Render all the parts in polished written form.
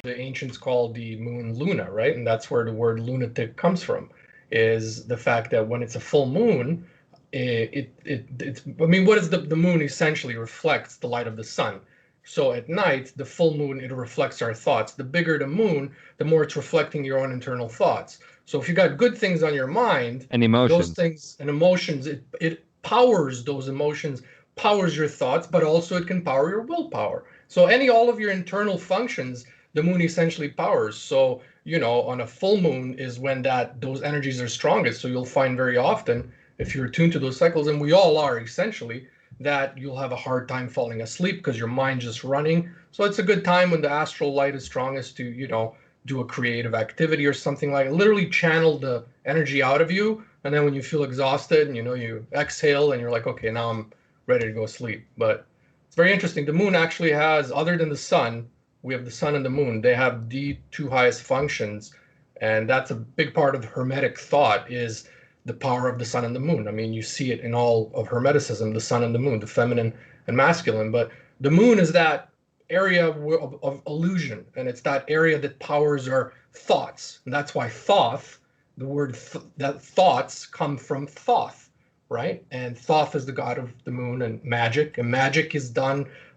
the ancients called the moon Luna, right? And that's where the word lunatic comes from, is the fact that when it's a full moon, it's, I mean, what is the moon essentially reflects the light of the sun. So at night, the full moon, it reflects our thoughts. The bigger the moon, the more it's reflecting your own internal thoughts. So if you got good things on your mind, and emotions, those things and emotions, it powers those emotions, powers your thoughts, but also it can power your willpower. So all of your internal functions, the moon essentially powers. So, on a full moon is when those energies are strongest. So you'll find very often, if you're attuned to those cycles, and we all are essentially, that you'll have a hard time falling asleep because your mind's just running. So it's a good time when the astral light is strongest to, do a creative activity or something like literally channel the energy out of you. And then when you feel exhausted and you exhale and you're like, okay, now I'm ready to go sleep. But it's very interesting. The moon actually has, other than the sun, we have the sun and the moon. They have the two highest functions, and that's a big part of Hermetic thought is the power of the sun and the moon. I mean, you see it in all of Hermeticism, the sun and the moon, the feminine and masculine. But the moon is that area of illusion, and it's that area that powers our thoughts. And that's why Thoth, the word that thoughts come from Thoth, right? And Thoth is the god of the moon and magic is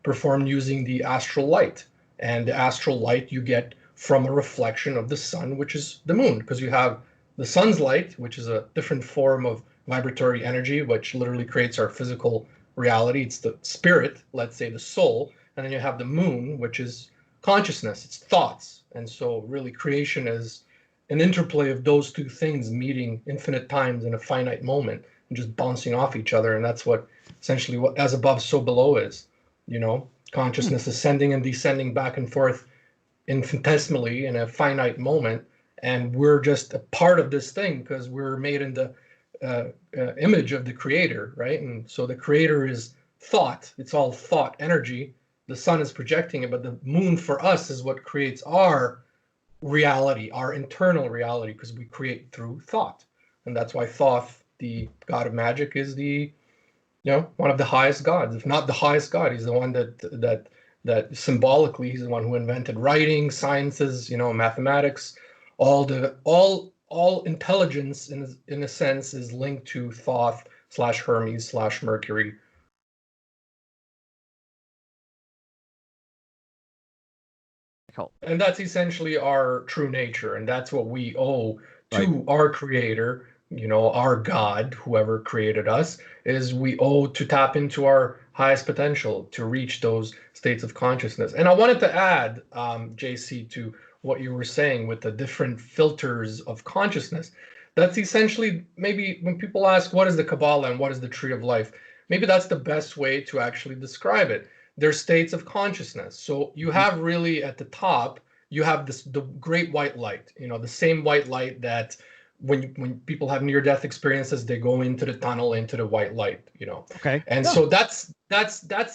performed using the astral light. And the astral light you get from a reflection of the sun, which is the moon, because you have the sun's light, which is a different form of vibratory energy, which literally creates our physical reality. It's the spirit, let's say the soul. And then you have the moon, which is consciousness, it's thoughts. And so really creation is an interplay of those two things meeting infinite times in a finite moment and just bouncing off each other. And that's what essentially what as above, so below is, consciousness ascending and descending back and forth infinitesimally in a finite moment. And we're just a part of this thing because we're made in the image of the creator, right? And so the creator is thought. It's all thought energy. The sun is projecting it, but the moon for us is what creates our reality, our internal reality, because we create through thought. And that's why Thoth, the god of magic, is one of the highest gods, if not the highest god. He's the one that symbolically, he's the one who invented writing, sciences, mathematics, all intelligence in a sense is linked to Thoth / Hermes / Mercury. And that's essentially our true nature, and that's what we owe to our creator, our God, whoever created us, is we owe to tap into our highest potential to reach those states of consciousness. And I wanted to add, JC, to what you were saying with the different filters of consciousness. That's essentially, maybe when people ask, what is the Kabbalah and what is the Tree of Life? Maybe that's the best way to actually describe it. They're states of consciousness. So you have really at the top, you have the great white light, the same white light that when people have near-death experiences, they go into the tunnel, into the white light, Okay. And so that's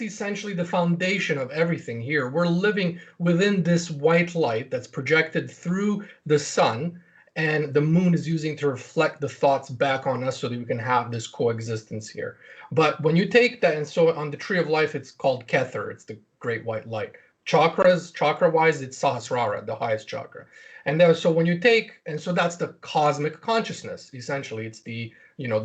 essentially the foundation of everything here. We're living within this white light that's projected through the sun, and the moon is using to reflect the thoughts back on us so that we can have this coexistence here. But when you take that, and so on the Tree of Life, it's called Kether, it's the great white light. Chakra-wise, it's Sahasrara, the highest chakra. And then, so when you take, and so that's the cosmic consciousness, essentially. It's the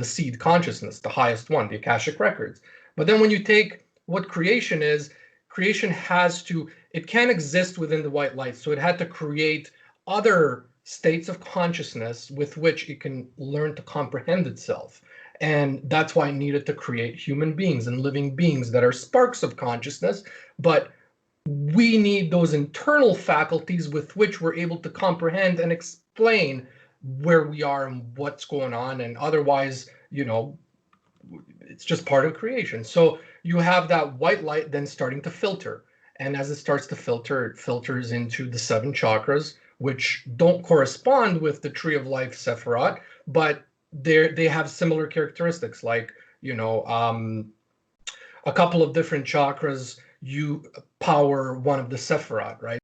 seed consciousness, the highest one, the Akashic records. But then when you take what creation is, creation it can't exist within the white light. So it had to create other states of consciousness with which it can learn to comprehend itself. And that's why it needed to create human beings and living beings that are sparks of consciousness. But we need those internal faculties with which we're able to comprehend and explain where we are and what's going on. And otherwise, it's just part of creation. So you have that white light then starting to filter. And as it starts to filter, it filters into the 7 chakras, which don't correspond with the Tree of Life Sephiroth, but they have similar characteristics, like, a couple of different chakras, you power one of the Sephiroth, right?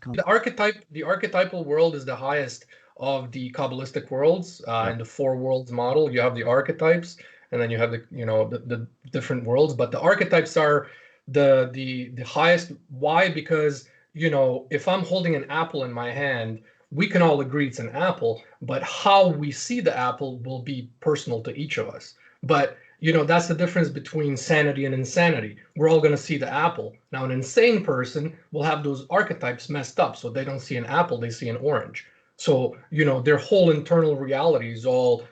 The archetypal world is the highest of the Kabbalistic worlds. In the 4 worlds model, you have the archetypes, and then you have the different worlds. But the archetypes are the highest. Why? Because, if I'm holding an apple in my hand, we can all agree it's an apple, but how we see the apple will be personal to each of us. But that's the difference between sanity and insanity. We're all going to see the apple. Now, an insane person will have those archetypes messed up, so they don't see an apple, they see an orange. So, their whole internal reality is all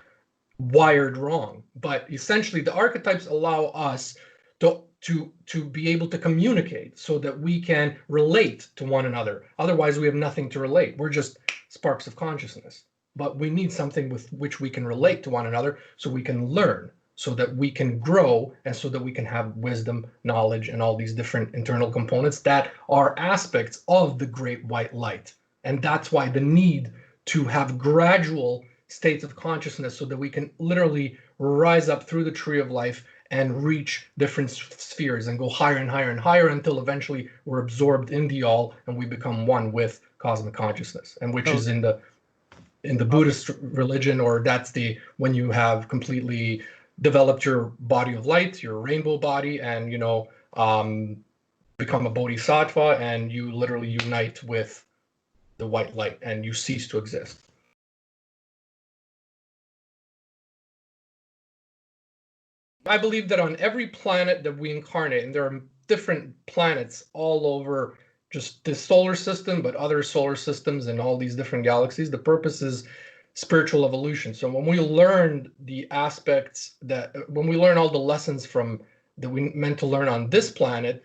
wired wrong. But essentially, the archetypes allow us to be able to communicate so that we can relate to one another. Otherwise, we have nothing to relate. We're just sparks of consciousness. But we need something with which we can relate to one another so we can learn, so that we can grow, and so that we can have wisdom, knowledge, and all these different internal components that are aspects of the great white light. And that's why the need to have gradual states of consciousness so that we can literally rise up through the tree of life and reach different spheres and go higher and higher and higher until eventually we're absorbed in the all and we become one with cosmic consciousness, and which is in the Buddhist religion, or that's when you have completely developed your body of light, your rainbow body, and become a bodhisattva, and you literally unite with the white light and you cease to exist. I believe that on every planet that we incarnate, and there are different planets all over just the solar system, but other solar systems and all these different galaxies, the purpose is spiritual evolution. So when we learn the aspects when we learn all the lessons that we meant to learn on this planet,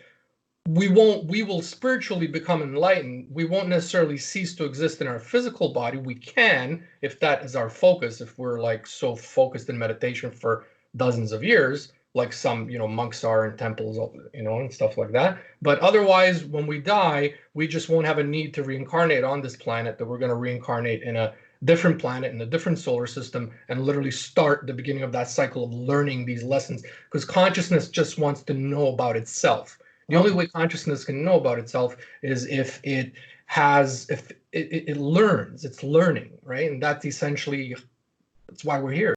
we will spiritually become enlightened. We won't necessarily cease to exist in our physical body. We can, if that is our focus, if we're like so focused in meditation for dozens of years, like some monks are in temples, and stuff like that. But otherwise, when we die, we just won't have a need to reincarnate on this planet, that we're going to reincarnate in a different planet in a different solar system and literally start the beginning of that cycle of learning these lessons, because consciousness just wants to know about itself. The only way consciousness can know about itself is if it learns, it's learning, right? And that's why we're here.